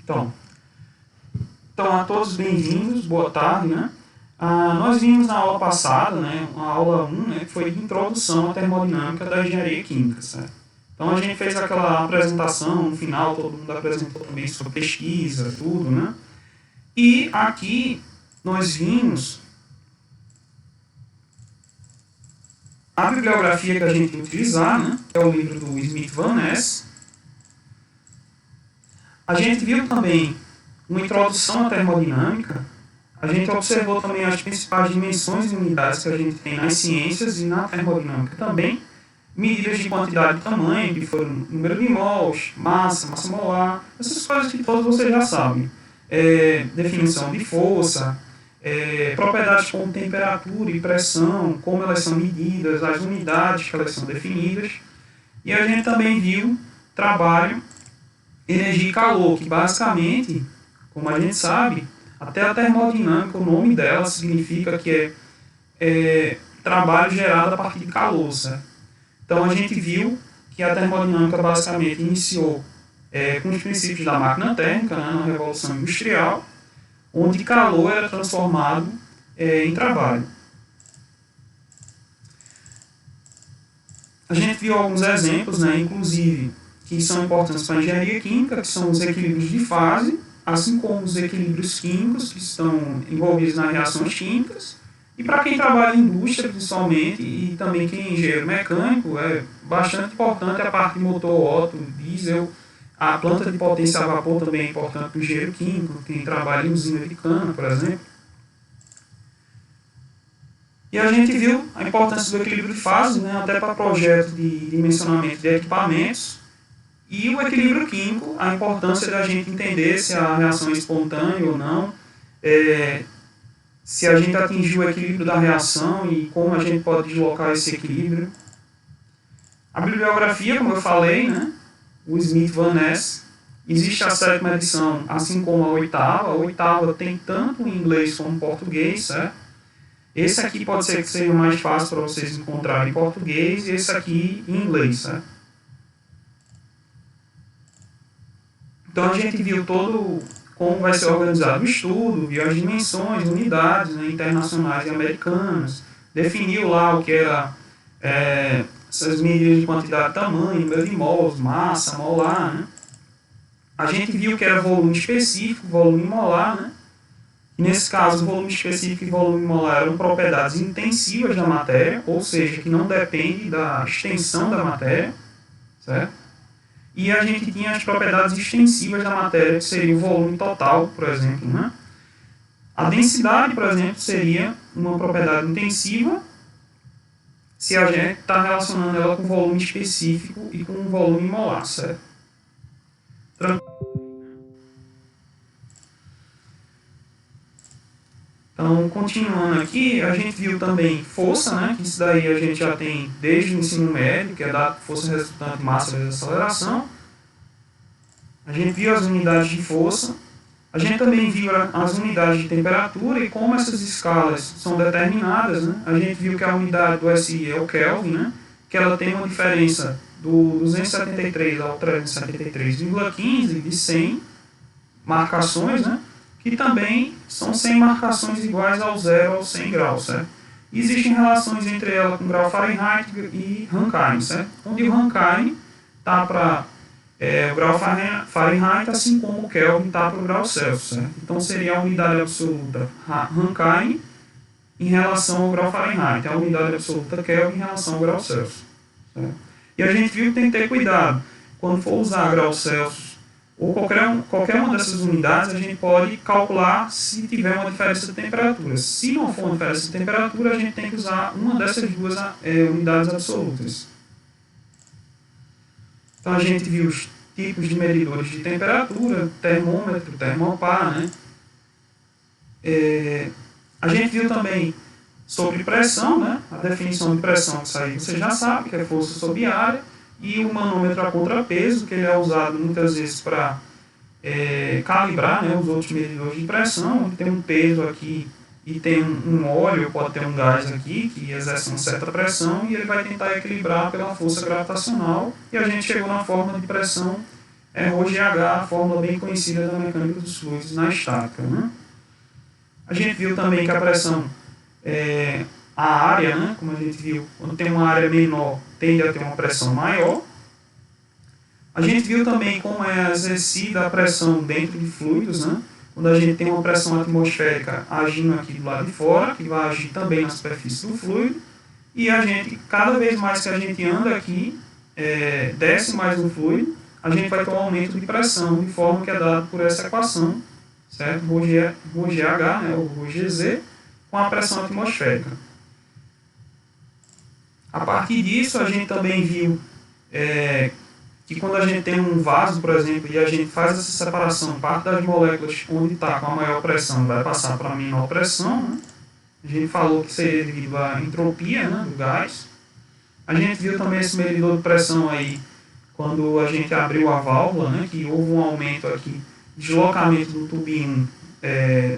Então, a todos bem-vindos, boa tarde, né? Nós vimos na aula passada, né, a aula 1, né, que foi de introdução à termodinâmica da engenharia química, certo? Então a gente fez aquela apresentação, no final todo mundo apresentou também sobre pesquisa, tudo, né? E aqui nós vimos a bibliografia que a gente vai utilizar, né, que é o livro do Smith Van Ness. A gente viu também uma introdução à termodinâmica. A gente observou também as principais dimensões e unidades que a gente tem nas ciências e na termodinâmica também. Medidas de quantidade e tamanho, que foram número de mols, massa molar, essas coisas que todos vocês já sabem. Definição de força, propriedades como temperatura e pressão, como elas são medidas, as unidades que elas são definidas. E a gente também viu trabalho, energia e calor, que basicamente, como a gente sabe, até a termodinâmica, o nome dela significa que é trabalho gerado a partir de calor, certo? Então a gente viu que a termodinâmica basicamente iniciou com os princípios da máquina térmica, né, na Revolução Industrial, onde calor era transformado em trabalho. A gente viu alguns exemplos, né, inclusive, que são importantes para a engenharia química, que são os equilíbrios de fase, assim como os equilíbrios químicos, que estão envolvidos nas reações químicas. E para quem trabalha em indústria, principalmente, e também quem é engenheiro mecânico, é bastante importante a parte de motor Otto, diesel, a planta de potência a vapor também é importante para o engenheiro químico, quem trabalha em usina de cana, por exemplo. E a gente viu a importância do equilíbrio de fase, né, até para projetos de dimensionamento de equipamentos. E o equilíbrio químico, a importância da gente entender se a reação é espontânea ou não, se a gente atingiu o equilíbrio da reação e como a gente pode deslocar esse equilíbrio. A bibliografia, como eu falei, né, o Smith Van Ness, existe a 7ª edição, assim como a 8ª. A 8ª tem tanto em inglês como em português, certo? Esse aqui pode ser que seja mais fácil para vocês encontrarem em português e esse aqui em inglês, certo? Então a gente viu todo como vai ser organizado o estudo, viu as dimensões, unidades, né, internacionais e americanas, definiu lá o que era essas medidas de quantidade, tamanho, número de mols, massa, molar, né? A gente viu que era volume específico, volume molar, né? E nesse caso, volume específico e volume molar eram propriedades intensivas da matéria, ou seja, que não depende da extensão da matéria, certo? E a gente tinha as propriedades extensivas da matéria, que seria o volume total, por exemplo, né? A densidade, por exemplo, seria uma propriedade intensiva se a gente está relacionando ela com volume específico e com volume molar, certo? Então, continuando aqui, a gente viu também força, né? Que isso daí a gente já tem desde o ensino médio, que é da força resultante de massa vezes aceleração. A gente viu as unidades de força. A gente também viu as unidades de temperatura e como essas escalas são determinadas, né? A gente viu que a unidade do SI é o Kelvin, né? Que ela tem uma diferença do 273 ao 373,15 de 100 marcações, né? Que também são 100 marcações iguais ao 0 aos 100 graus, certo? Existem relações entre ela com grau Fahrenheit e Rankine, certo? Onde o Rankine está para o grau Fahrenheit, assim como o Kelvin está para o grau Celsius, certo? Então seria a unidade absoluta Rankine em relação ao grau Fahrenheit, a unidade absoluta Kelvin em relação ao grau Celsius, certo? E a gente viu que tem que ter cuidado quando for usar grau Celsius ou qualquer uma dessas unidades, a gente pode calcular se tiver uma diferença de temperatura. Se não for uma diferença de temperatura, a gente tem que usar uma dessas duas unidades absolutas. Então a gente viu os tipos de medidores de temperatura, termômetro, termopar, né? A gente viu também sobre pressão, né? A definição de pressão, que isso aí você já sabe, que é força sobre área. E o manômetro a contrapeso, que ele é usado muitas vezes para calibrar, né, os outros medidores de pressão, onde tem um peso aqui e tem um óleo, pode ter um gás aqui, que exerce uma certa pressão, e ele vai tentar equilibrar pela força gravitacional, e a gente chegou na forma de pressão é ρGH, a fórmula bem conhecida da mecânica dos fluidos na estática, né? A gente viu também que a pressão, a área, né, como a gente viu, quando tem uma área menor, tende a ter uma pressão maior. A gente viu também como é exercida a pressão dentro de fluidos, né? Quando a gente tem uma pressão atmosférica agindo aqui do lado de fora, que vai agir também na superfície do fluido, e a gente, cada vez mais que a gente anda aqui, desce mais no fluido, a gente vai ter um aumento de pressão, de forma que é dado por essa equação, certo? ρGH, né, ou ρGZ, com a pressão atmosférica. A partir disso, a gente também viu que quando a gente tem um vaso, por exemplo, e a gente faz essa separação, parte das moléculas onde está com a maior pressão vai passar para a menor pressão, né? A gente falou que seria devido à entropia, né, do gás. A gente viu também esse medidor de pressão aí, quando a gente abriu a válvula, né, que houve um aumento aqui, deslocamento do tubinho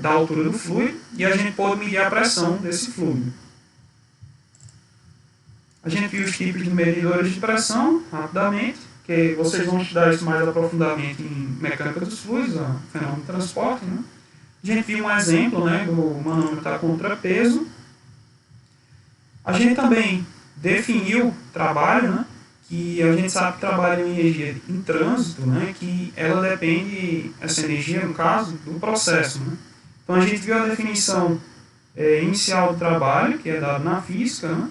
da altura do fluido, e a gente pode medir a pressão desse fluido. A gente viu os tipos de medidores de pressão, rapidamente, que vocês vão estudar isso mais aprofundadamente em mecânica dos fluidos, o fenômeno de transporte, né? A gente viu um exemplo, né, do manômetro a contrapeso. A gente também definiu trabalho, né, que a gente sabe que trabalha em energia em trânsito, né, que ela depende, essa energia, no caso, do processo, né? Então a gente viu a definição inicial do trabalho, que é dado na física, né?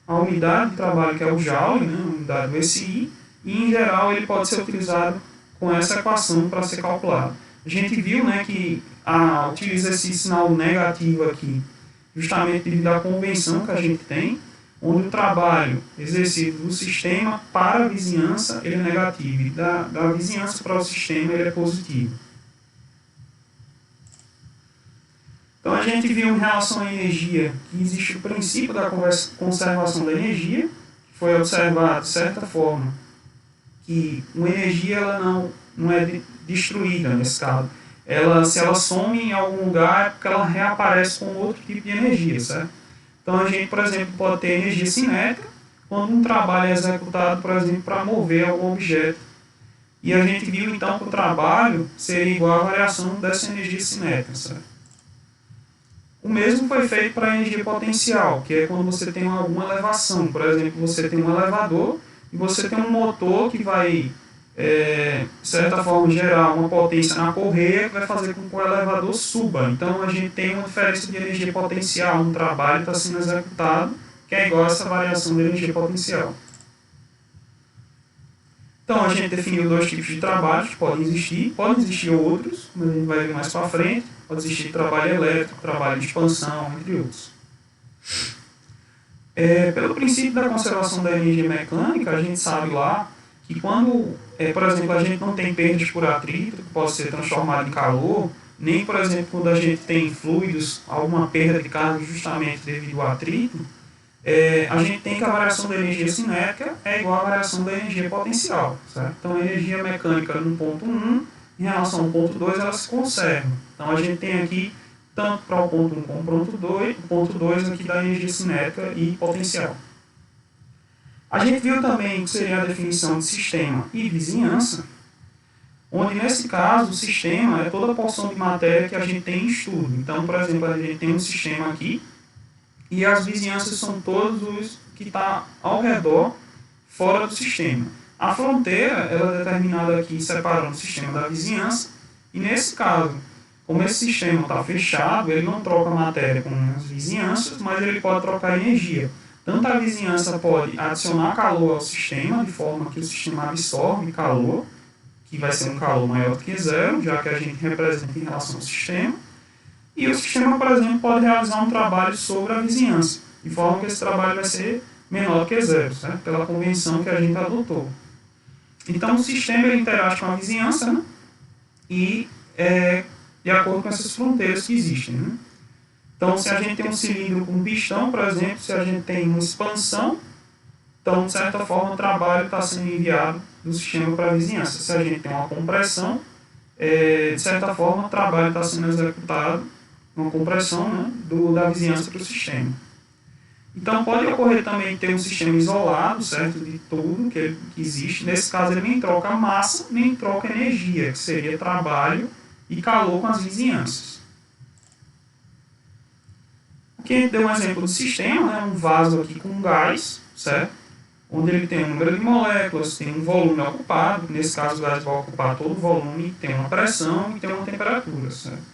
A unidade de trabalho, que é o Joule, né, a unidade do SI, e em geral ele pode ser utilizado com essa equação para ser calculado. A gente viu, né, que utiliza esse sinal negativo aqui, justamente devido à convenção que a gente tem, onde o trabalho exercido do sistema para a vizinhança ele é negativo, e da vizinhança para o sistema ele é positivo. Então a gente viu em relação à energia que existe o princípio da conservação da energia, que foi observado de certa forma que uma energia ela não é destruída nesse caso. Se ela some em algum lugar é porque ela reaparece com outro tipo de energia, certo? Então a gente, por exemplo, pode ter energia cinética quando um trabalho é executado, por exemplo, para mover algum objeto. E a gente viu então que o trabalho seria igual à variação dessa energia cinética, certo? O mesmo foi feito para a energia potencial, que é quando você tem alguma elevação. Por exemplo, você tem um elevador e você tem um motor que vai, de certa forma, gerar uma potência na correia que vai fazer com que o elevador suba. Então, a gente tem uma diferença de energia potencial no trabalho que está sendo executado, que é igual a essa variação de energia potencial. Então, a gente definiu dois tipos de trabalhos que podem existir outros, mas a gente vai ver mais para frente. Pode existir trabalho elétrico, trabalho de expansão, entre outros. Pelo princípio da conservação da energia mecânica, a gente sabe lá que quando, por exemplo, a gente não tem perdas por atrito, que pode ser transformado em calor, nem, por exemplo, quando a gente tem fluidos, alguma perda de carga justamente devido ao atrito, a gente tem que a variação da energia cinética é igual à variação da energia potencial, certo? Então, a energia mecânica no ponto 1, em relação ao ponto 2, ela se conserva. Então, a gente tem aqui, tanto para o ponto 1 como o ponto 2 aqui da energia cinética e potencial. A gente viu também que seria a definição de sistema e vizinhança, onde, nesse caso, o sistema é toda a porção de matéria que a gente tem em estudo. Então, por exemplo, a gente tem um sistema aqui, e as vizinhanças são todos os que estão ao redor, fora do sistema. A fronteira ela é determinada aqui separando o sistema da vizinhança, e nesse caso, como esse sistema está fechado, ele não troca matéria com as vizinhanças, mas ele pode trocar energia. Tanto a vizinhança pode adicionar calor ao sistema, de forma que o sistema absorve calor, que vai ser um calor maior do que zero, já que a gente representa em relação ao sistema. E o sistema, por exemplo, pode realizar um trabalho sobre a vizinhança, de forma que esse trabalho vai ser menor que zero, certo? Pela convenção que a gente adotou. Então, o sistema ele interage com a vizinhança, né? E de acordo com essas fronteiras que existem, né? Então, se a gente tem um cilindro com pistão, por exemplo, se a gente tem uma expansão, então, de certa forma, o trabalho está sendo enviado do sistema para a vizinhança. Se a gente tem uma compressão, de certa forma, o trabalho está sendo executado, uma compressão, né, da vizinhança para o sistema. Então pode ocorrer também ter um sistema isolado, certo, de tudo que existe. Nesse caso ele nem troca massa, nem troca energia, que seria trabalho e calor com as vizinhanças. Aqui a gente deu um exemplo do sistema, né, um vaso aqui com gás, certo? Onde ele tem um número de moléculas, tem um volume ocupado, nesse caso o gás vai ocupar todo o volume, tem uma pressão e tem uma temperatura, certo?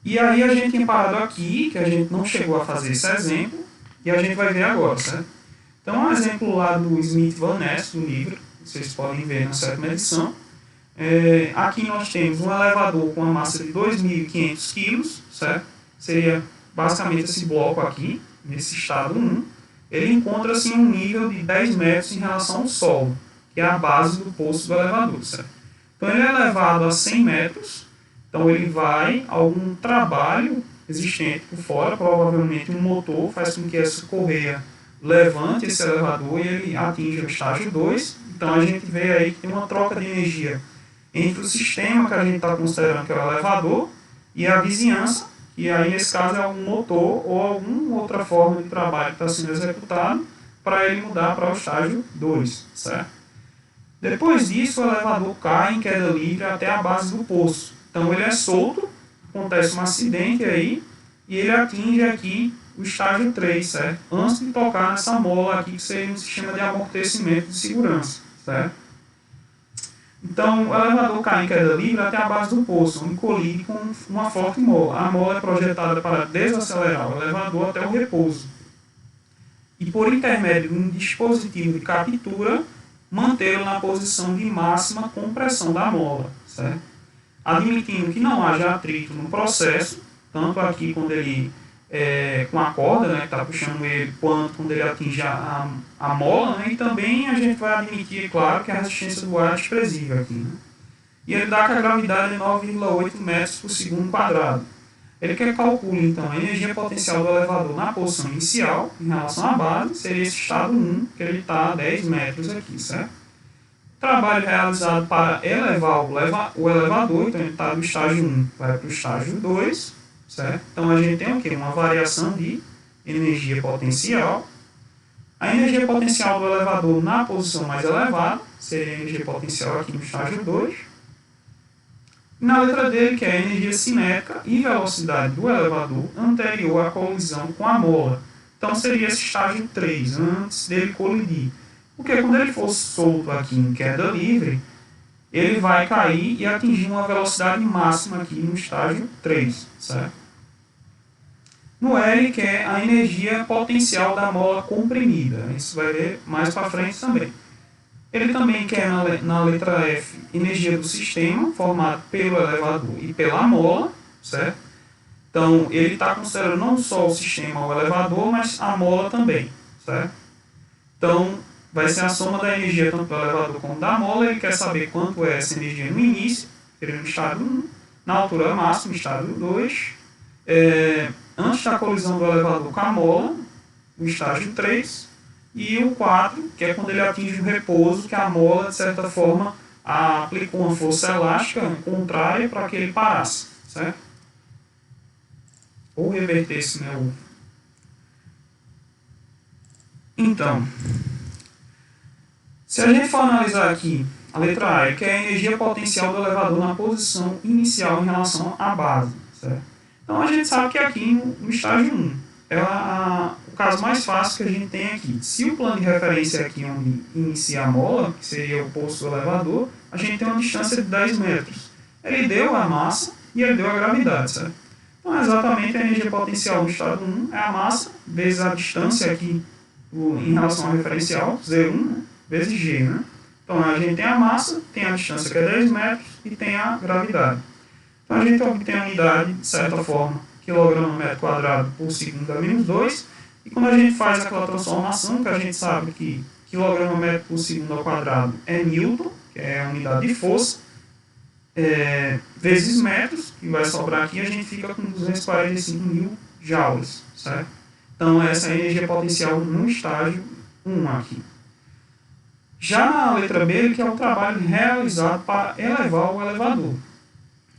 E aí a gente tem parado aqui, que a gente não chegou a fazer esse exemplo, e a gente vai ver agora, certo? Então, um exemplo lá do Smith Van Ness, do livro, vocês podem ver na sétima edição. Aqui nós temos um elevador com uma massa de 2.500 kg, certo? Seria basicamente esse bloco aqui, nesse estado 1. Ele encontra-se em um nível de 10 metros em relação ao solo, que é a base do poço do elevador, certo? Então, ele é elevado a 100 metros. Então ele vai, algum trabalho existente por fora, provavelmente um motor, faz com que essa correia levante esse elevador e ele atinja o estágio 2. Então a gente vê aí que tem uma troca de energia entre o sistema que a gente está considerando que é o elevador e a vizinhança, e aí nesse caso é um motor ou alguma outra forma de trabalho que está sendo executado para ele mudar para o estágio 2, certo? Depois disso o elevador cai em queda livre até a base do poço. Então ele é solto, acontece um acidente aí, e ele atinge aqui o estágio 3, certo? Antes de tocar nessa mola aqui, que seria um sistema de amortecimento de segurança, certo? Então o elevador cai em queda livre até a base do poço, onde colide com uma forte mola. A mola é projetada para desacelerar o elevador até o repouso. E por intermédio de um dispositivo de captura, mantê-lo na posição de máxima compressão da mola, certo? Admitindo que não haja atrito no processo, tanto aqui quando ele, com a corda, né, que está puxando ele, quanto quando ele atinge a mola, né, e também a gente vai admitir, claro, que a resistência do ar é desprezível aqui. Né? E ele dá que a gravidade é 9,8 metros por segundo quadrado. Ele quer calcular, então, a energia potencial do elevador na posição inicial, em relação à base, seria esse estado 1, que ele está a 10 metros aqui, certo? Trabalho realizado para elevar o elevador, então ele está do estágio 1, vai para o estágio 2, certo? Então a gente tem o quê? Uma variação de energia potencial. A energia potencial do elevador na posição mais elevada, seria a energia potencial aqui no estágio 2. E na letra dele, que é a energia cinética e velocidade do elevador anterior à colisão com a mola. Então seria esse estágio 3, antes dele colidir. Porque quando ele for solto aqui em queda livre, ele vai cair e atingir uma velocidade máxima aqui no estágio 3, certo? No L, que é a energia potencial da mola comprimida. Isso vai ver mais para frente também. Ele também quer, na letra F, energia do sistema, formado pelo elevador e pela mola, certo? Então, ele está considerando não só o sistema, o elevador, mas a mola também, certo? Então, vai ser a soma da energia tanto do elevador como da mola. Ele quer saber quanto é essa energia no início, no estado 1, na altura máxima, estado 2, antes da colisão do elevador com a mola, no estágio 3, e o 4, que é quando ele atinge o repouso, que a mola, de certa forma, aplicou uma força elástica contrária para que ele parasse, certo? Ou revertesse, né? Então, se a gente for analisar aqui a letra A, que é a energia potencial do elevador na posição inicial em relação à base, certo? Então a gente sabe que aqui no estágio 1 é o caso mais fácil que a gente tem aqui. Se o plano de referência é aqui onde inicia a mola, que seria o poço do elevador, a gente tem uma distância de 10 metros. Ele deu a massa e ele deu a gravidade, certo? Então exatamente a energia potencial no estado 1 é a massa vezes a distância aqui em relação ao referencial, Z1, né? Vezes G, né? Então a gente tem a massa, tem a distância que é 10 metros e tem a gravidade. Então a gente obtém a unidade, de certa forma, quilograma metro quadrado por segundo a menos 2, e quando a gente faz aquela transformação, que a gente sabe que quilograma metro por segundo ao quadrado é Newton, que é a unidade de força, vezes metros, que vai sobrar aqui, a gente fica com 245 mil joules, certo? Então essa é a energia potencial no estágio 1 aqui. Já na letra B, que é o trabalho realizado para elevar o elevador.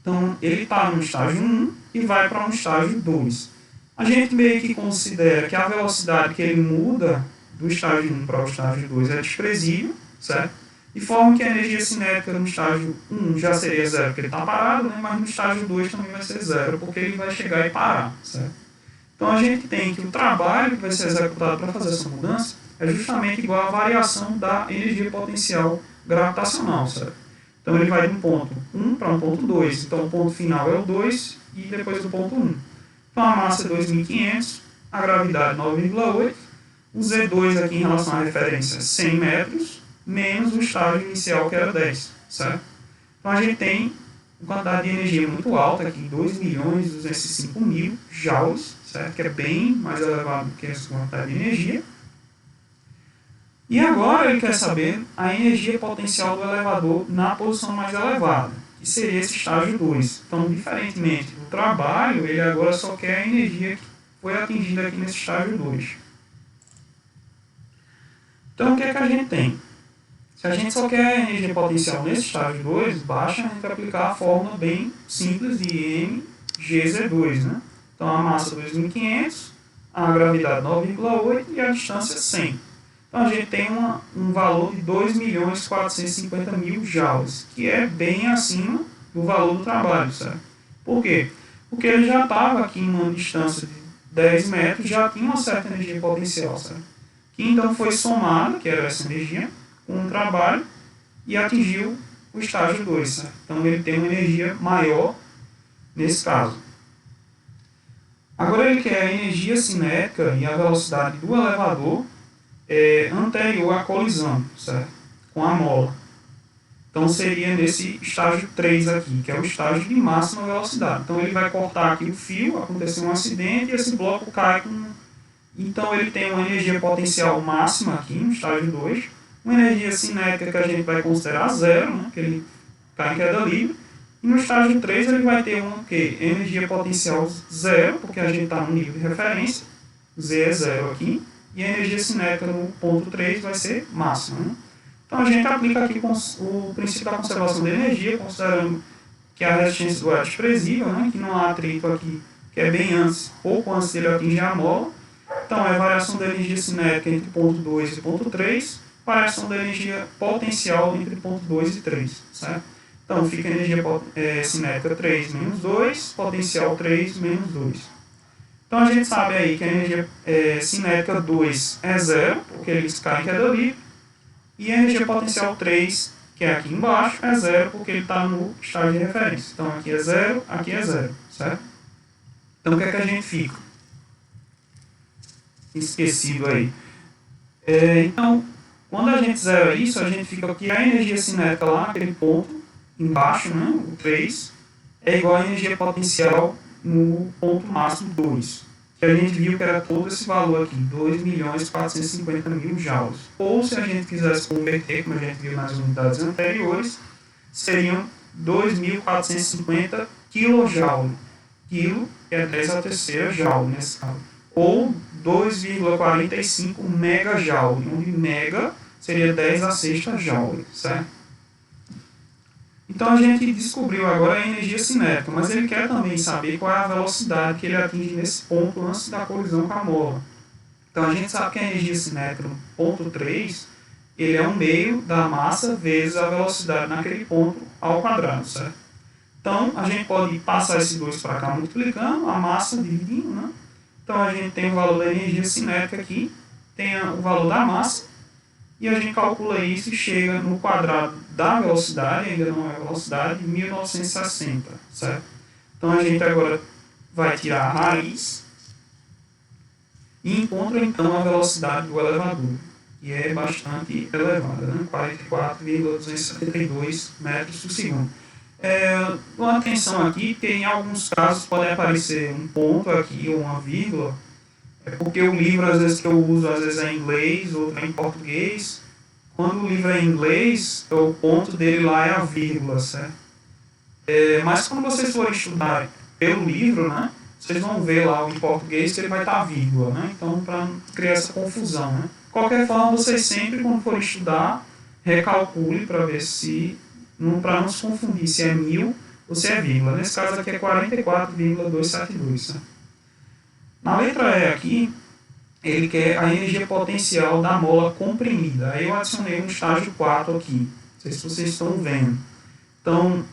Então, ele está no estágio 1 e vai para um estágio 2. A gente meio que considera que a velocidade que ele muda do estágio 1 para o estágio 2 é desprezível, certo? De forma que a energia cinética no estágio 1 já seria zero, porque ele está parado, né? Mas no estágio 2 também vai ser zero, porque ele vai chegar e parar, certo? Então a gente tem que o trabalho que vai ser executado para fazer essa mudança é justamente igual à variação da energia potencial gravitacional, certo? Então ele vai de um ponto 1 para um ponto 2. Então o ponto final é o 2 e depois o ponto 1. Então a massa é 2.500, a gravidade 9,8, o Z2 aqui em relação à referência 100 metros, menos o estágio inicial que era 10, certo? Então a gente tem uma quantidade de energia muito alta aqui, 2.205.000 joules, certo? Que é bem mais elevado que essa quantidade de energia. E agora ele quer saber a energia potencial do elevador na posição mais elevada, que seria esse estágio 2. Então, diferentemente do trabalho, ele agora só quer a energia que foi atingida aqui nesse estágio 2. Então, o que é que a gente tem? Se a gente só quer a energia potencial nesse estágio 2, basta a gente aplicar a fórmula bem simples de mgz2, né? Então, a massa 2.500, a gravidade 9,8 e a distância 100. Então, a gente tem um valor de 2.450.000 joules, que é bem acima do valor do trabalho, certo? Por quê? Porque ele já estava aqui em uma distância de 10 metros, já tinha uma certa energia potencial, certo? Que então foi somada, que era essa energia, com o trabalho e atingiu o estágio 2, certo? Então, ele tem uma energia maior nesse caso. Agora, ele quer a energia cinética e a velocidade do elevador anterior à colisão, certo? Com a mola. Então seria nesse estágio 3 aqui, que é o estágio de máxima velocidade. Então ele vai cortar aqui o fio, aconteceu um acidente e esse bloco cai com... Então ele tem uma energia potencial máxima aqui no estágio 2, uma energia cinética que a gente vai considerar zero, né? Que ele cai em queda livre. E no estágio 3 ele vai ter uma energia potencial zero, porque a gente está no nível de referência, Z é zero aqui. E a energia cinética no ponto 3 vai ser máxima. Né? Então a gente aplica aqui o princípio da conservação de energia, considerando que a resistência do ar é desprezível, né? Que não há atrito aqui, que é bem antes, pouco antes dele atingir a mola. Então é a variação da energia cinética entre ponto 2 e ponto 3, variação da energia potencial entre ponto 2 e 3. Certo? Então fica a energia cinética 3 menos 2, potencial 3 menos 2. Então a gente sabe aí que a energia cinética 2 é zero, porque eles caem em queda livre, e a energia potencial 3, que é aqui embaixo, é zero, porque ele está no estágio de referência. Então aqui é zero, certo? Então o que é que a gente fica? Esquecido aí. Então, quando a gente zera isso, a gente fica que a energia cinética lá naquele ponto, embaixo, né, o 3, é igual à energia potencial no ponto máximo 2, que a gente viu que era todo esse valor aqui, 2.450.000 joules. Ou se a gente quisesse converter, como a gente viu nas unidades anteriores, seriam 2.450 kJ. Quilo é 10 a terceira joule nesse caso. Ou 2,45 megajoule, onde mega seria 10 a sexta joule, certo? Então a gente descobriu agora a energia cinética, mas ele quer também saber qual é a velocidade que ele atinge nesse ponto antes da colisão com a mola. Então a gente sabe que a energia cinética no ponto 3, ele é um meio da massa vezes a velocidade naquele ponto ao quadrado, certo? Então a gente pode passar esses dois para cá multiplicando, a massa dividindo, né? Então a gente tem o valor da energia cinética aqui, tem o valor da massa, e a gente calcula isso e chega no quadrado da velocidade, ainda não é velocidade, 1960, certo? Então a gente agora vai tirar a raiz e encontra então a velocidade do elevador, que é bastante elevada, né? 44,272 metros por segundo. Uma atenção aqui, que em alguns casos pode aparecer um ponto aqui ou uma vírgula, porque o livro às vezes que eu uso às vezes é em inglês, outro é em português. Quando o livro é em inglês, o ponto dele lá é a vírgula, certo? Mas quando vocês forem estudar pelo livro, né, vocês vão ver lá em português que ele vai estar vírgula, né? Então, para não criar essa confusão, né? De qualquer forma, vocês sempre, quando forem estudar, recalcule para ver se, para não se confundir se é 1000 ou se é vírgula. Nesse caso aqui é 44,272, certo? Na letra E aqui, ele quer a energia potencial da mola comprimida. Aí eu adicionei um estágio 4 aqui. Não sei se vocês estão vendo. Então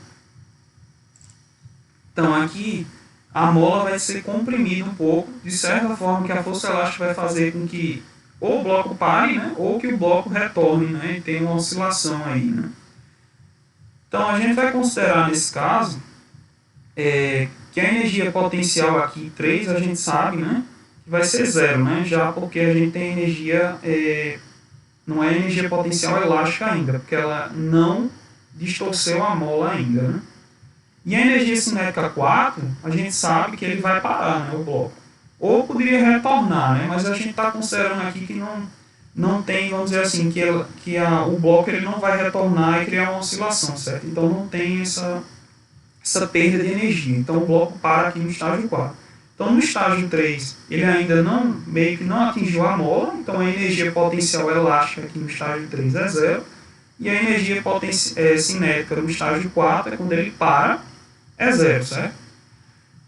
aqui a mola vai ser comprimida um pouco, de certa forma que a força elástica vai fazer com que ou o bloco pare, né, ou que o bloco retorne, né, e tem uma oscilação aí, né. Então a gente vai considerar nesse caso que a energia potencial aqui 3 a gente sabe, né, que vai ser zero, né, já porque a gente tem energia, não é energia potencial elástica ainda, porque ela não distorceu a mola ainda, né. E a energia cinética 4, a gente sabe que ele vai parar, né, o bloco. Ou poderia retornar, né, mas a gente está considerando aqui que não tem, vamos dizer assim, o bloco ele não vai retornar e criar uma oscilação, certo? Então não tem essa perda de energia. Então o bloco para aqui no estágio 4. Então no estágio 3, ele ainda meio que não atingiu a mola, então a energia potencial elástica aqui no estágio 3 é zero, e a energia cinética no estágio 4 é quando ele para, é zero, certo?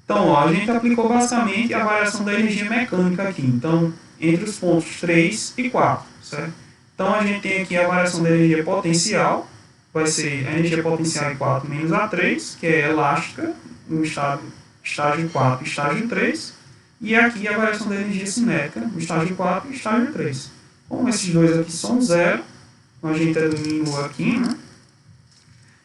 Então, ó, a gente aplicou basicamente a variação da energia mecânica aqui. Então, entre os pontos 3 e 4, certo? Então, a gente tem aqui a variação da energia potencial, vai ser a energia potencial em 4 menos A3, que é elástica, no estágio 4 e estágio 3, e aqui a variação da energia cinética, no estágio 4 e estágio 3. Como esses dois aqui são zero, então a gente eliminou aqui, né?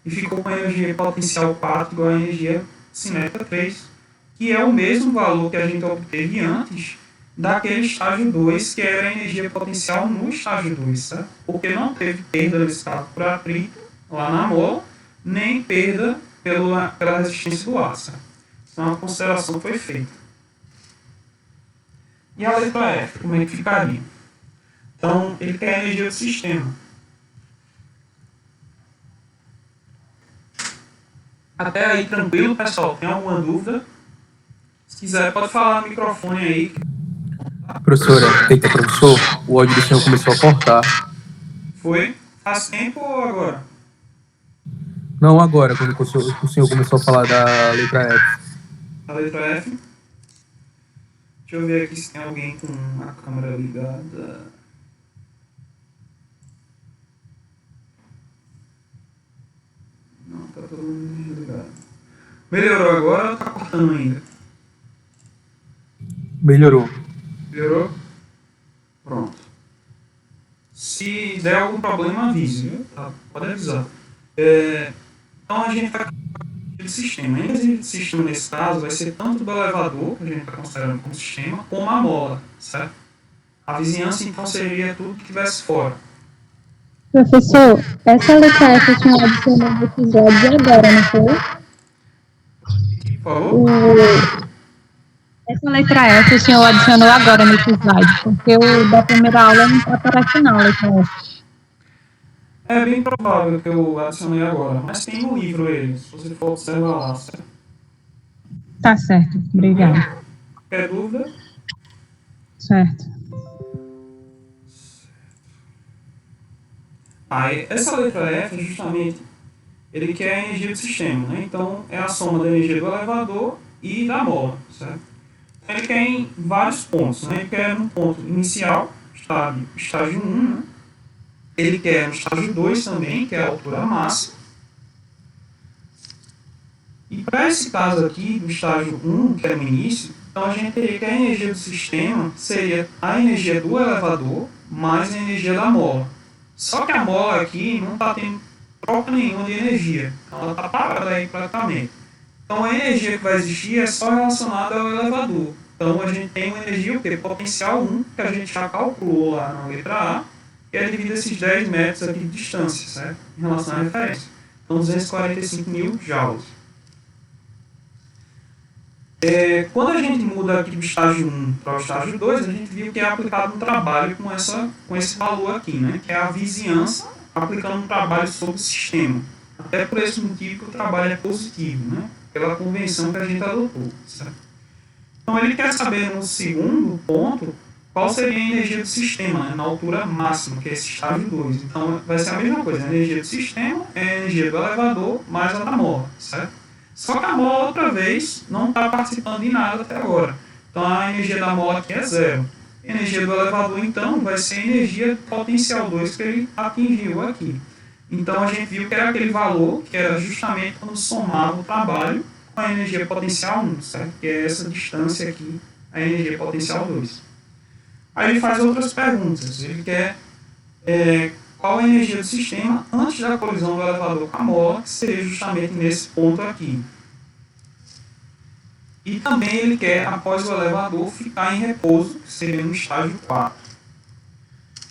E ficou com a energia potencial 4 igual a energia cinética 3, que é o mesmo valor que a gente obteve antes daquele estágio 2, que era a energia potencial no estágio 2, certo? Porque não teve perda nesse caso por atrito lá na mola, nem perda pela resistência do ar, certo? Então a consideração foi feita. E a letra F, como é que ficaria? Então, ele quer a energia do sistema. Até aí, tranquilo, pessoal? Tem alguma dúvida? Se quiser, pode falar no microfone aí. Professor, o áudio do senhor começou a cortar. Foi? Faz tempo ou agora? Não, agora, quando o senhor começou a falar da letra F. A letra F? Deixa eu ver aqui se tem alguém com a câmera ligada. Não, tá todo mundo desligado. Melhorou agora ou tá cortando ainda? Melhorou. Melhorou? Pronto. Se der algum problema, avise, viu? Tá? Pode avisar. Então a gente vai de sistema. A energia de sistema, nesse caso, vai ser tanto do elevador, que a gente está considerando como sistema, como a mola, certo? A vizinhança, então, seria tudo que estivesse fora. Professor, essa letra F tinha adicionado no episódio agora, não foi? Por favor? Essa letra F o senhor adicionou agora no slide, porque o da primeira aula não está aparecendo não, a letra F. É bem provável que eu adicionei agora, mas tem no livro ele, se você for observar lá, certo? Tá certo, obrigado. Qualquer dúvida? Certo. Aí, essa letra F, justamente, ele quer a energia do sistema, né? Então, é a soma da energia do elevador e da mola, certo? Ele quer em vários pontos, né? Ele quer no ponto inicial, estágio 1, né? Ele quer no estágio 2 também, que é a altura máxima. E para esse caso aqui, do estágio 1, que é no início, então a gente teria que a energia do sistema seria a energia do elevador mais a energia da mola. Só que a mola aqui não está tendo troca nenhuma de energia. Ela está parada aí praticamente. Então a energia que vai existir é só relacionada ao elevador. Então a gente tem uma energia, o quê? Potencial 1, que a gente já calculou lá na letra A, que é devido a esses 10 metros aqui de distância, certo? Em relação à referência. Então 245 mil joules. Quando a gente muda aqui do estágio 1 para o estágio 2, a gente viu que é aplicado um trabalho com esse valor aqui, né? Que é a vizinhança aplicando um trabalho sobre o sistema. Até por esse motivo que o trabalho é positivo, né? Pela convenção que a gente adotou, certo? Então ele quer saber no segundo ponto qual seria a energia do sistema, né? Na altura máxima, que é esse estágio 2. Então vai ser a mesma coisa, a energia do sistema é a energia do elevador mais a da mola, certo? Só que a mola, outra vez, não está participando de nada até agora. Então a energia da mola aqui é zero. A energia do elevador, então, vai ser a energia potencial 2 que ele atingiu aqui. Então a gente viu que era aquele valor que era justamente quando somava o trabalho com a energia potencial 1, certo? Que é essa distância aqui, a energia potencial 2. Aí ele faz outras perguntas. Ele quer qual a energia do sistema antes da colisão do elevador com a mola, que seria justamente nesse ponto aqui. E também ele quer, após o elevador, ficar em repouso, que seria no estágio 4.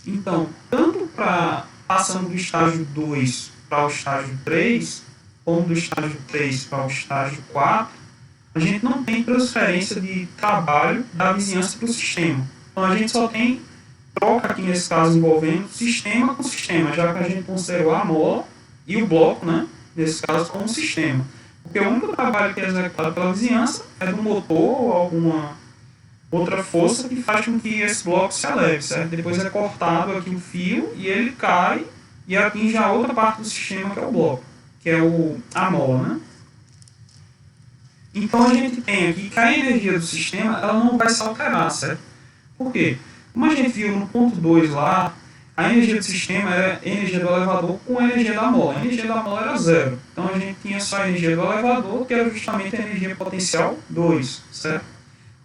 Então, tanto para passando do estágio 2 para o estágio 3, como do estágio 3 para o estágio 4, a gente não tem transferência de trabalho da vizinhança para o sistema. Então a gente só tem troca aqui nesse caso envolvendo sistema com sistema, já que a gente considerou a mola e o bloco, né, nesse caso, como sistema. Porque o único trabalho que é executado pela vizinhança é do motor ou alguma outra força que faz com que esse bloco se eleve, certo? Depois é cortado aqui o fio e ele cai e atinge a outra parte do sistema que é o bloco, que é a mola, né? Então a gente tem aqui que a energia do sistema ela não vai se alterar, certo? Por quê? Como a gente viu no ponto 2 lá, a energia do sistema era a energia do elevador com a energia da mola. A energia da mola era zero. Então a gente tinha só a energia do elevador, que era justamente a energia potencial 2, certo?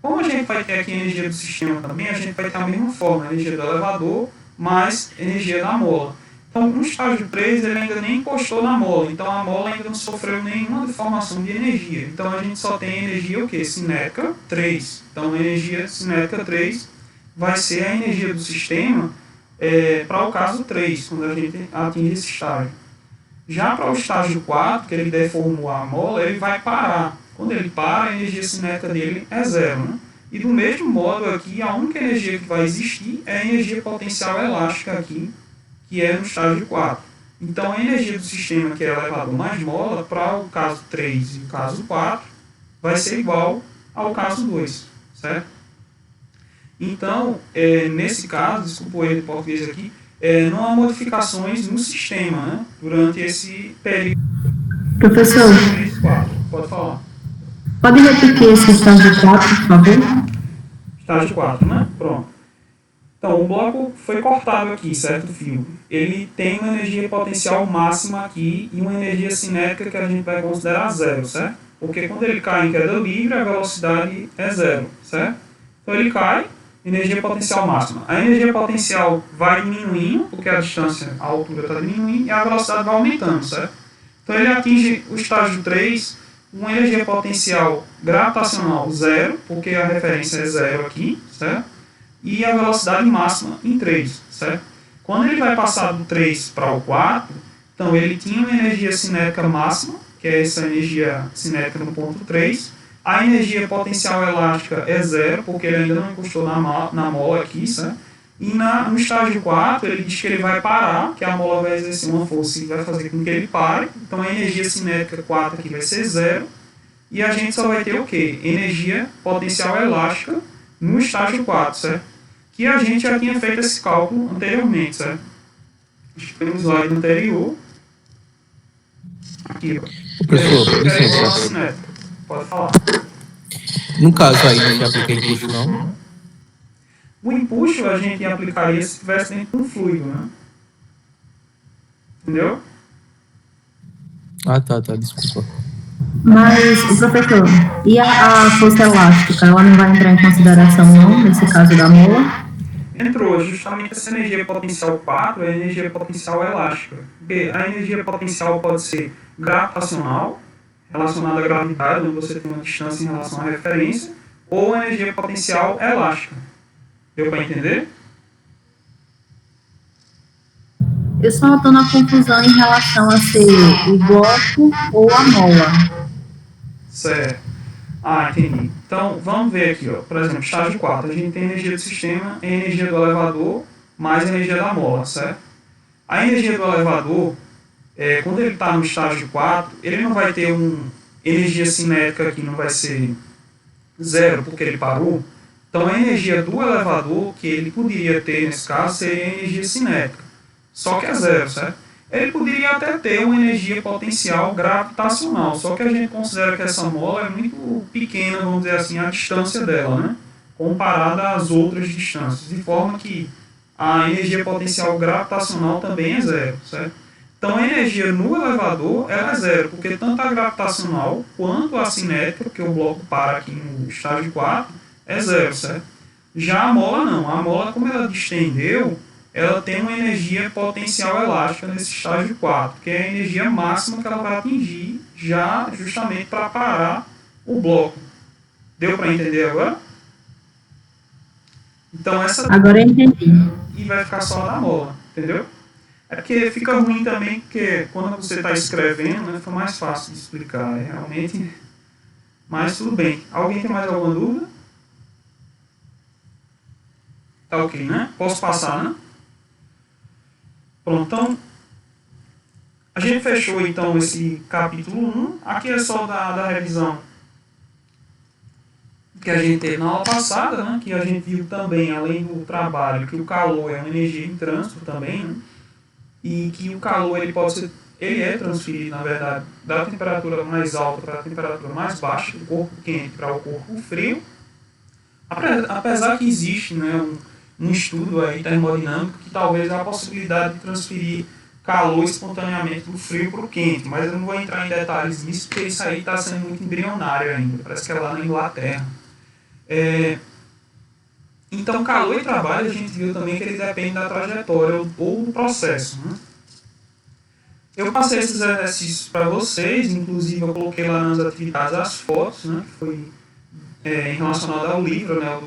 Como a gente vai ter aqui a energia do sistema também, a gente vai ter a mesma forma, a energia do elevador mais energia da mola. Então, no estágio 3, ele ainda nem encostou na mola, então a mola ainda não sofreu nenhuma deformação de energia. Então, a gente só tem energia o quê? Cinética 3. Então, a energia cinética 3 vai ser a energia do sistema para o caso 3, quando a gente atinge esse estágio. Já para o estágio 4, que ele deformou a mola, ele vai parar. Quando ele para, a energia cinética dele é zero, né? E do mesmo modo aqui, a única energia que vai existir é a energia potencial elástica aqui, que é no estágio 4. Então a energia do sistema, que é elevador mais mola, para o caso 3 e o caso 4, vai ser igual ao caso 2, certo? Então, nesse caso, desculpa o erro de português aqui, não há modificações no sistema, né? Durante esse período. Professor, 3 e 4. Pode falar. pode repetir esse estágio 4, por favor? Estágio 4, né? Pronto. Então, o bloco foi cortado aqui, certo, fio? Ele tem uma energia potencial máxima aqui e uma energia cinética que a gente vai considerar zero, certo? Porque quando ele cai em queda livre, a velocidade é zero, certo? Então, ele cai, energia potencial máxima. A energia potencial vai diminuindo, porque a distância, a altura está diminuindo, e a velocidade vai aumentando, certo? Então, ele atinge o estágio 3, uma energia potencial gravitacional zero, porque a referência é zero aqui, certo? E a velocidade máxima em 3, certo? Quando ele vai passar do 3 para o 4, então ele tinha uma energia cinética máxima, que é essa energia cinética no ponto 3. A energia potencial elástica é zero, porque ele ainda não encostou na mola aqui, certo? E no estágio 4, ele diz que ele vai parar, que a mola vai exercer uma força e vai fazer com que ele pare. Então a energia cinética 4 aqui vai ser zero. E a gente só vai ter o quê? Energia potencial elástica no estágio 4, certo? Que a gente já tinha feito esse cálculo anteriormente, certo? Acho que foi no slide anterior. Aqui, ó. Professor, licença. Pode falar. No caso aí, não se aplica empuxo, não? O empuxo a gente aplicaria se estivesse dentro de um fluido, né? Entendeu? Ah, tá, desculpa. Mas, professor, e a força elástica, ela não vai entrar em consideração, não, nesse caso da mola? Entrou justamente essa energia potencial 4, é a energia potencial elástica. Porque a energia potencial pode ser gravitacional, relacionada à gravidade, onde você tem uma distância em relação à referência, ou a energia potencial elástica. Deu para entender? Eu só estou na confusão em relação a ser o bloco ou a mola. Certo. Ah, entendi. Então, vamos ver aqui, ó. Por exemplo, estágio 4, a gente tem energia do sistema e energia do elevador mais energia da mola, certo? A energia do elevador, quando ele está no estágio 4, ele não vai ter energia cinética aqui, não vai ser zero, porque ele parou. Então, a energia do elevador, que ele poderia ter nesse caso, seria a energia cinética. Só que é zero, certo? Ele poderia até ter uma energia potencial gravitacional, só que a gente considera que essa mola é muito pequena, vamos dizer assim, a distância dela, né? comparada às outras distâncias, de forma que a energia potencial gravitacional também é zero, certo? Então a energia no elevador ela é zero, porque tanto a gravitacional quanto a cinética, porque o bloco para aqui no estágio 4, é zero, certo? Já a mola não. A mola, como ela distendeu, ela tem uma energia potencial elástica nesse estágio 4, que é a energia máxima que ela vai atingir já justamente para parar o bloco. Deu para entender agora? Então essa Agora eu entendi. e vai ficar só na mola, entendeu? É porque fica ruim também, porque quando você está escrevendo, né, fica mais fácil de explicar, realmente. Mas tudo bem. Alguém tem mais alguma dúvida? Tá ok, né? Posso passar, né? Pronto, então a gente fechou então esse capítulo 1. Aqui é só da revisão que a gente teve na aula passada, né? Que a gente viu também, além do trabalho, que o calor é uma energia em trânsito também, né? E que o calor ele é transferido, na verdade, da temperatura mais alta para a temperatura mais baixa, do corpo quente para o corpo frio. Apesar que existe, né, um estudo aí termodinâmico que talvez há a possibilidade de transferir calor espontaneamente do frio para o quente, mas eu não vou entrar em detalhes nisso, porque isso aí está sendo muito embrionário ainda, parece que é lá na Inglaterra. Então, calor e trabalho, a gente viu também que ele depende da trajetória ou do processo, né? Eu passei esses exercícios para vocês, inclusive eu coloquei lá nas atividades as fotos, né, que foi relacionado ao livro, né,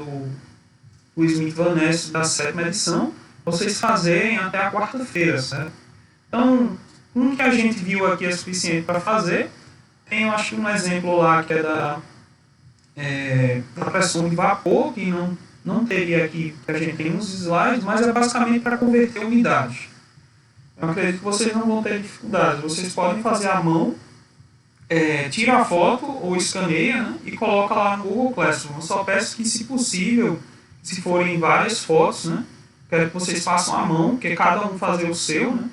do Smith Van Ness, da 7ª edição, vocês fazerem até a quarta-feira, certo? Então, um que a gente viu aqui é suficiente para fazer. Tem, eu acho, um exemplo lá que é da pressão de vapor, que não teria aqui, que a gente tem uns slides, mas é basicamente para converter umidade. Eu acredito que vocês não vão ter dificuldades. Vocês podem fazer à mão, tira a foto ou escaneia, né, e coloca lá no Google Classroom. Eu só peço que, se possível, se forem várias fotos, né, quero que vocês façam à mão, que cada um fazer o seu, né,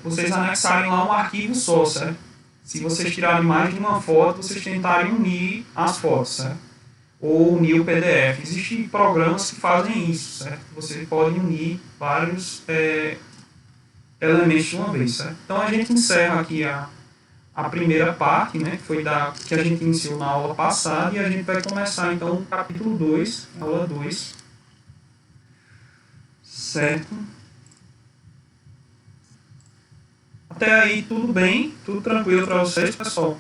vocês anexarem lá um arquivo só, certo? Se vocês tirarem mais de uma foto, vocês tentarem unir as fotos, certo? Ou unir o PDF. Existem programas que fazem isso, certo? Vocês podem unir vários elementos de uma vez, certo? Então a gente encerra aqui a primeira parte, né, que foi que a gente iniciou na aula passada, e a gente vai começar então o capítulo 2, aula 2, certo? Até aí tudo bem, tudo tranquilo para vocês, pessoal?